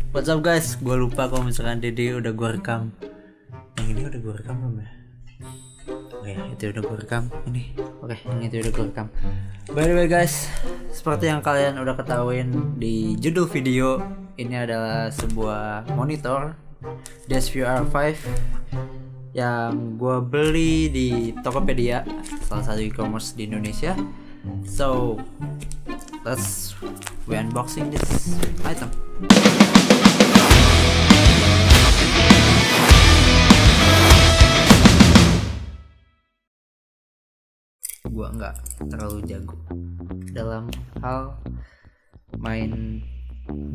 What's up guys, gue lupa kalau misalkan Dede udah gue rekam. Yang ini udah gue rekam belum ya? Oke, itu udah gue rekam. Ini, oke, yang itu udah gue rekam. By the way guys, seperti yang kalian udah ketahuin di judul video, ini adalah sebuah monitor DSVR 5 yang gue beli di Tokopedia, salah satu e-commerce di Indonesia. So, let's unboxing this item. Gua nggak terlalu jago dalam hal main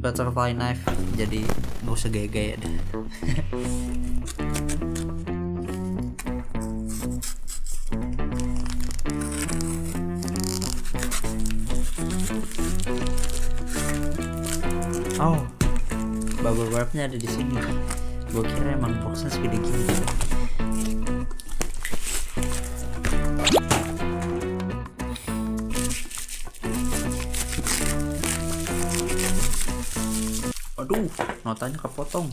butterfly knife, jadi nggak usah gaya-gaya deh. Oh, bubble wrapnya ada di sini. Gua kira emang boxnya segede gini. Aduh, notanya kepotong.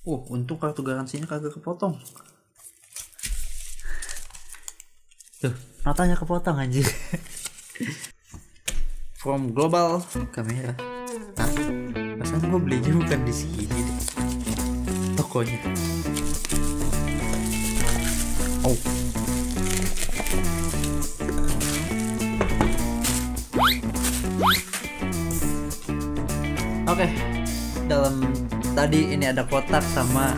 Untung kartu garansinya kagak kepotong. Tuh, notanya kepotong anjir. From Global Camera. Nah, pasan gue belinya bukan di sini deh, tokonya. Oh. Oke. Dalam tadi ini ada kotak sama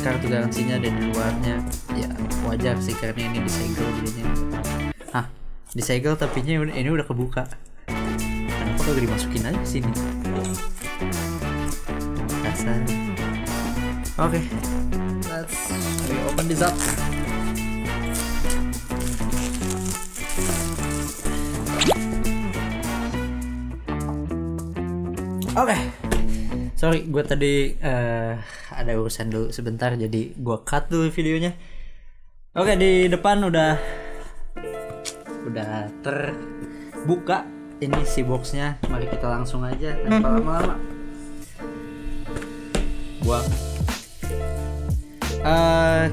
kartu garansinya, dan di luarnya ya wajar sih karena ini disegel jadinya. Disegel tapi ini udah kebuka. Kenapa kagak dimasukin aja ke sini? Kasar. Oke. Let's open this up. Oke. Sorry, gue tadi ada urusan dulu sebentar, jadi gue cut dulu videonya. Oke, di depan udah terbuka ini si boxnya. Mari kita langsung aja tanpa lama-lama. Buang.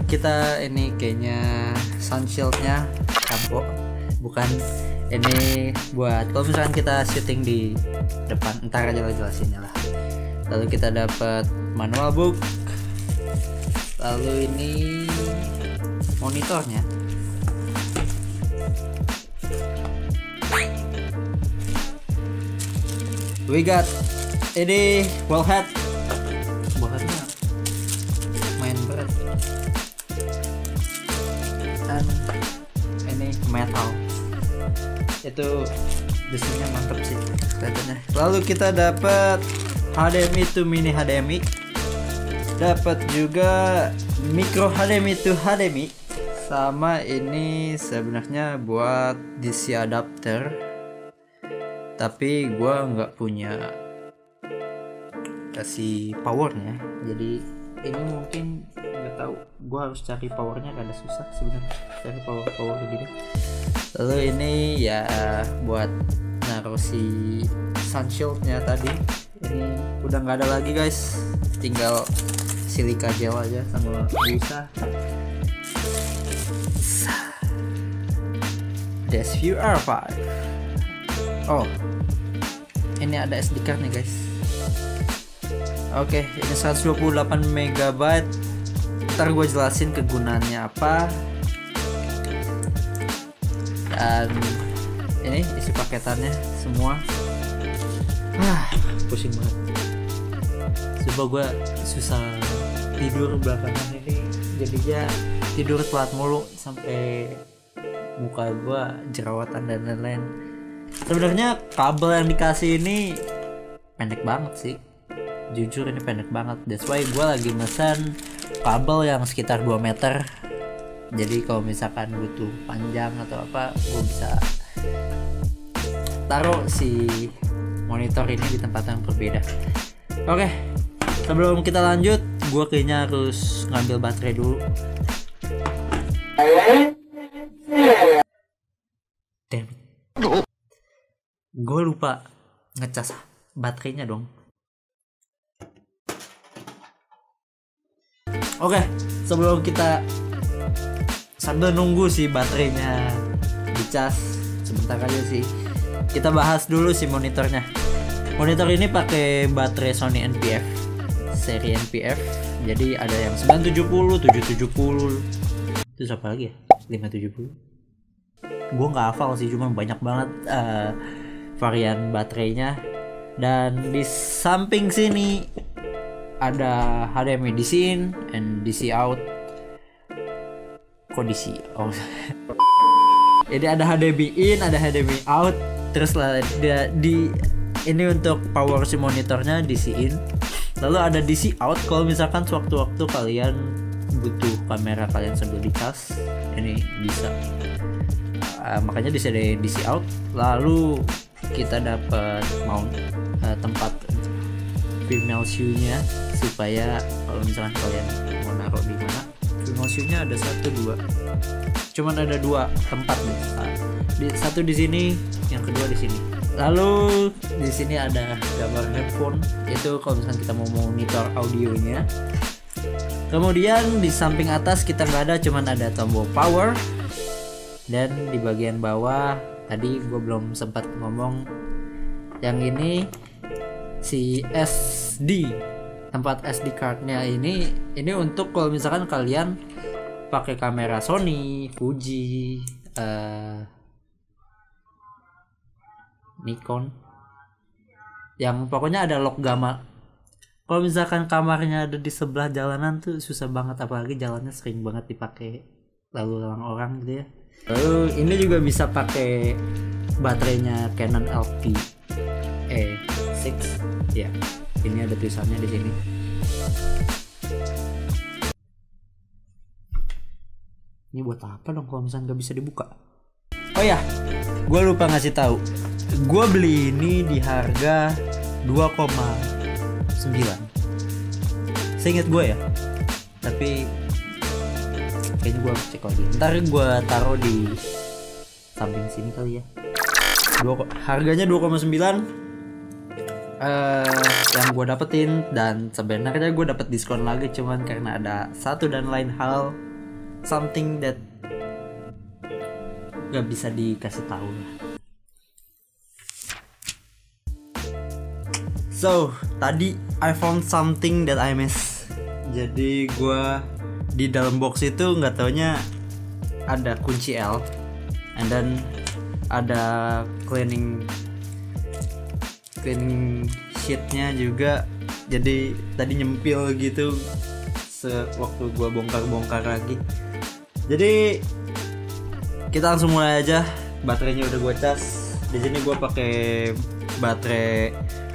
Kita ini kayaknya sun shieldnya kampo, bukan ini buat kalau misalkan kita syuting di depan. Ntar aja lah jelasinnya lah. Lalu kita dapat manual book. Lalu ini monitornya. We got ini wallhead. Wallheadnya main berat. Dan ini metal. Itu besinya mantep sih kelihatannya. Lalu kita dapat HDMI to mini HDMI, dapat juga micro HDMI to HDMI, sama ini sebenarnya buat DC adapter, tapi gua nggak punya kasih powernya, jadi ini mungkin nggak tahu. Gua harus cari powernya, kada susah sebenarnya cari power gini. Lalu ini ya buat naruh si sun shieldnya tadi. Ini udah nggak ada lagi guys, tinggal silika gel aja sama busa. DSVR 5. Oh, ini ada SD card nih guys. Oke, ini 128 MB. Ntar gue jelasin kegunaannya apa. Dan ini isi paketannya semua. Pusing banget. Coba gue susah tidur belakangan ini, jadinya tidur telat mulu sampai muka gue jerawatan dan lain-lain. Sebenarnya kabel yang dikasih ini pendek banget sih, jujur ini pendek banget. That's why gue lagi mesen kabel yang sekitar 2 meter. Jadi kalau misalkan butuh panjang atau apa, gue bisa taruh si monitor ini di tempat yang berbeda. Oke, sebelum kita lanjut, gue kayaknya harus ngambil baterai dulu. Damn, gue lupa ngecas baterainya dong. Oke, sebelum kita sambil nunggu si baterainya dicas sebentar aja sih, kita bahas dulu si monitornya. Monitor ini pakai baterai Sony NPF, seri NPF. Jadi ada yang 970, 770, terus apa lagi ya? 570. Gue nggak hafal sih, cuma banyak banget varian baterainya. Dan di samping sini ada HDMI DC in and DC out. Kok DC? Oh. Jadi ada HDMI in, ada HDMI out. Terus lah ini untuk power si monitornya DC in. Lalu ada DC out kalau misalkan sewaktu-waktu kalian butuh kamera kalian sambil dicas, ini bisa. Makanya disediain DC out. Lalu kita dapat mount tempat female shoe-nya, supaya kalau misalkan kalian mau naruh di mana, female shoe-nya ada 1, 2, cuman ada 2 tempat nih. Satu di sini, yang kedua di sini. Lalu di sini ada gambar headphone, itu kalau misalkan kita mau monitor audionya. Kemudian di samping atas kita nggak ada, cuman ada tombol power. Dan di bagian bawah tadi gue belum sempat ngomong, yang ini si SD, tempat SD cardnya ini untuk kalau misalkan kalian pakai kamera Sony, Fuji, Nikon, yang pokoknya ada log gamma. Kalau misalkan kamarnya ada di sebelah jalanan tuh susah banget, apalagi jalannya sering banget dipakai lalu lalang orang gitu ya. Lalu ini juga bisa pakai baterainya Canon LP E6 ya. Ini ada tulisannya di sini. Ini buat apa dong kalau misalnya nggak bisa dibuka? Oh ya, gue lupa ngasih tahu. Gue beli ini di harga 2,9. Seingat gue ya. Tapi kayaknya gue harus cek lagi. Ntar gue taruh di samping sini kali ya. Harganya 2,9. Yang gue dapetin, dan sebenarnya gue dapet diskon lagi, cuman karena ada satu dan lain hal, something that gak bisa dikasih tahu lah. So tadi I found something that I miss. Jadi gue di dalam box itu nggak taunya ada kunci L, and then ada cleaning sheetnya juga. Jadi tadi nyempil gitu sewaktu gua bongkar lagi. Jadi kita langsung mulai aja. Baterainya udah gua cas. Di sini gua pakai baterai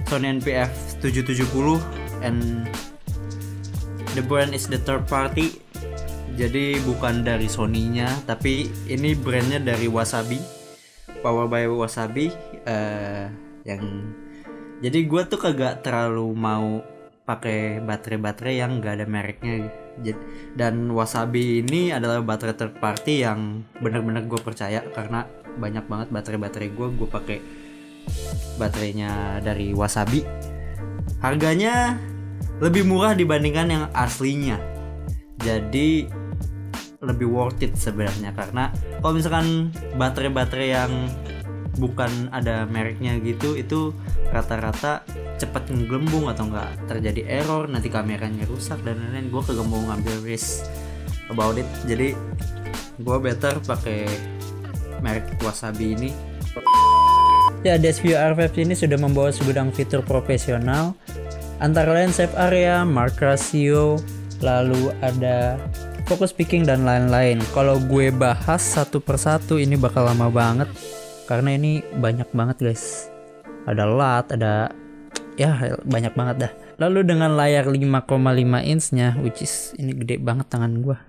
Sony NPF 770 and the brand is the third party. Jadi bukan dari Sony-nya, tapi ini brandnya dari Wasabi, Power by Wasabi. Jadi gue tuh kagak terlalu mau pakai baterai yang gak ada mereknya. Dan Wasabi ini adalah baterai third party yang benar-benar gue percaya, karena banyak banget baterai gue pakai baterainya dari Wasabi. Harganya lebih murah dibandingkan yang aslinya, jadi lebih worth it sebenarnya. Karena kalau misalkan baterai yang bukan ada mereknya gitu, itu rata-rata cepat ngegelembung atau enggak terjadi error, nanti kameranya rusak dan lain-lain. Gue kagak mau ngambil risk about it, jadi gue better pakai merek Wasabi ini. Ya, DSView R5 ini sudah membawa segudang fitur profesional, antara lain save area, mark ratio, lalu ada focus picking dan lain-lain. Kalau gue bahas satu persatu ini bakal lama banget, karena ini banyak banget guys. Ada LUT, ada ya banyak banget dah. Lalu dengan layar 5,5 inch-nya, which is ini gede banget tangan gua.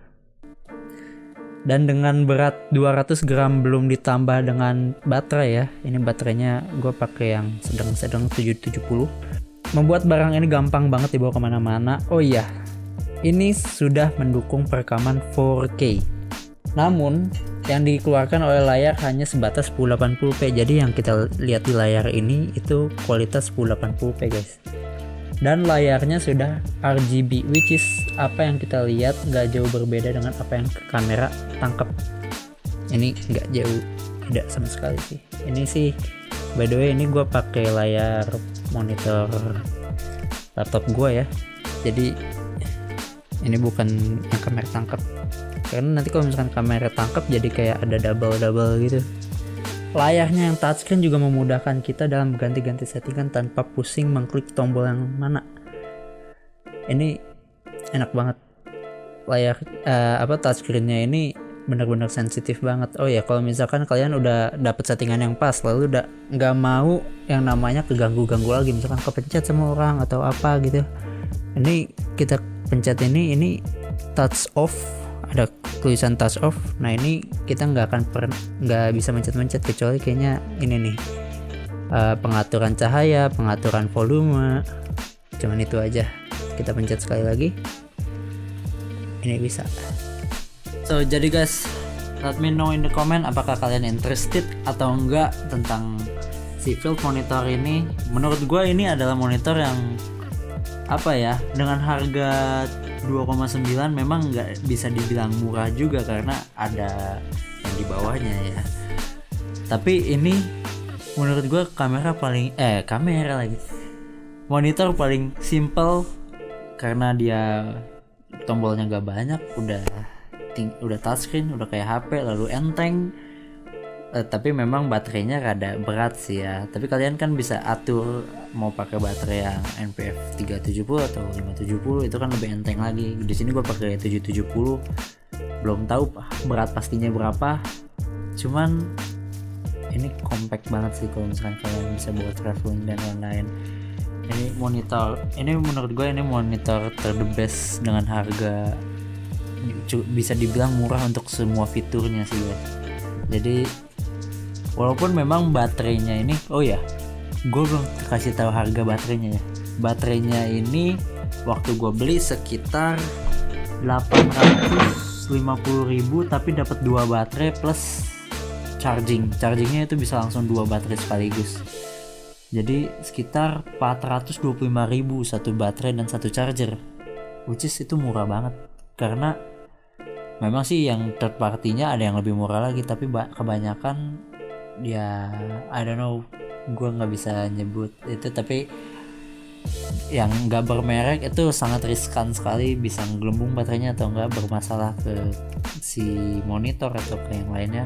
Dan dengan berat 200 gram belum ditambah dengan baterai ya. Ini baterainya gua pakai yang sedang 770. Membuat barang ini gampang banget dibawa kemana-mana. Oh iya, ini sudah mendukung perekaman 4K. Namun yang dikeluarkan oleh layar hanya sebatas 1080p. Jadi yang kita lihat di layar ini itu kualitas 1080p guys, dan layarnya sudah RGB, which is apa yang kita lihat nggak jauh berbeda dengan apa yang kamera tangkap. Ini nggak jauh, tidak sama sekali sih. Ini sih by the way, ini gue pakai layar monitor laptop gue ya, jadi ini bukan yang kamera tangkap, karena nanti kalau misalkan kamera tangkap jadi kayak ada double gitu. Layarnya yang touchscreen juga memudahkan kita dalam ganti-ganti settingan tanpa pusing mengklik tombol yang mana. Ini enak banget. Layar touchscreennya ini benar-benar sensitif banget. Oh ya, kalau misalkan kalian udah dapet settingan yang pas, lalu udah nggak mau yang namanya keganggu-ganggu lagi, misalkan kepencet sama orang atau apa gitu, ini kita pencet ini touch off, ada tulisan touch off. Nah ini kita nggak bisa mencet-mencet, kecuali kayaknya ini nih pengaturan cahaya, pengaturan volume, cuman itu aja. Kita pencet sekali lagi, ini bisa. So jadi guys, let me know in the comment apakah kalian interested atau enggak tentang si Field monitor ini. Menurut gue ini adalah monitor yang apa ya, dengan harga 2,9 memang nggak bisa dibilang murah juga karena ada yang di bawahnya ya. Tapi ini menurut gue monitor paling simple karena dia tombolnya nggak banyak, udah touchscreen, udah kayak HP, lalu enteng. Tapi memang baterainya rada berat sih ya. Tapi kalian kan bisa atur mau pakai baterai yang NPF 370 atau 570, itu kan lebih enteng lagi. Di sini gue pakai 770, belum tahu berat pastinya berapa. Cuman ini compact banget sih kalau misalkan kalian bisa bawa traveling dan lain-lain. Ini menurut gue ini monitor the best dengan harga bisa dibilang murah untuk semua fiturnya sih guys. Jadi walaupun memang baterainya ini, oh ya, gue belum kasih tahu harga baterainya ya. Baterainya ini waktu gue beli sekitar 850.000, tapi dapat 2 baterai plus chargingnya itu bisa langsung 2 baterai sekaligus. Jadi sekitar 425.000 satu baterai dan satu charger, which is itu murah banget. Karena memang sih yang third party-nya ada yang lebih murah lagi, tapi kebanyakan ya I don't know, gue nggak bisa nyebut itu, tapi yang nggak bermerek itu sangat riskan sekali, bisa ngelembung baterainya atau nggak bermasalah ke si monitor atau ke yang lainnya.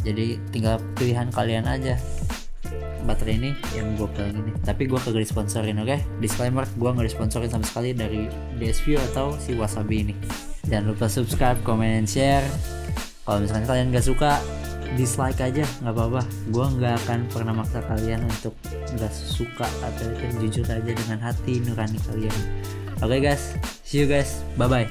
Jadi tinggal pilihan kalian aja baterai ini yang gue pilih ini. Tapi gue kagak disponsorin, oke? Disclaimer, gue nggak disponsorin sama sekali dari DSView atau si Wasabi ini. Jangan lupa subscribe, comment, and share. Kalau misalnya kalian gak suka, dislike aja, nggak apa-apa. Gue nggak akan pernah maksa kalian untuk nggak suka atau itu, jujur aja dengan hati nurani kalian. Oke guys, see you guys, bye bye.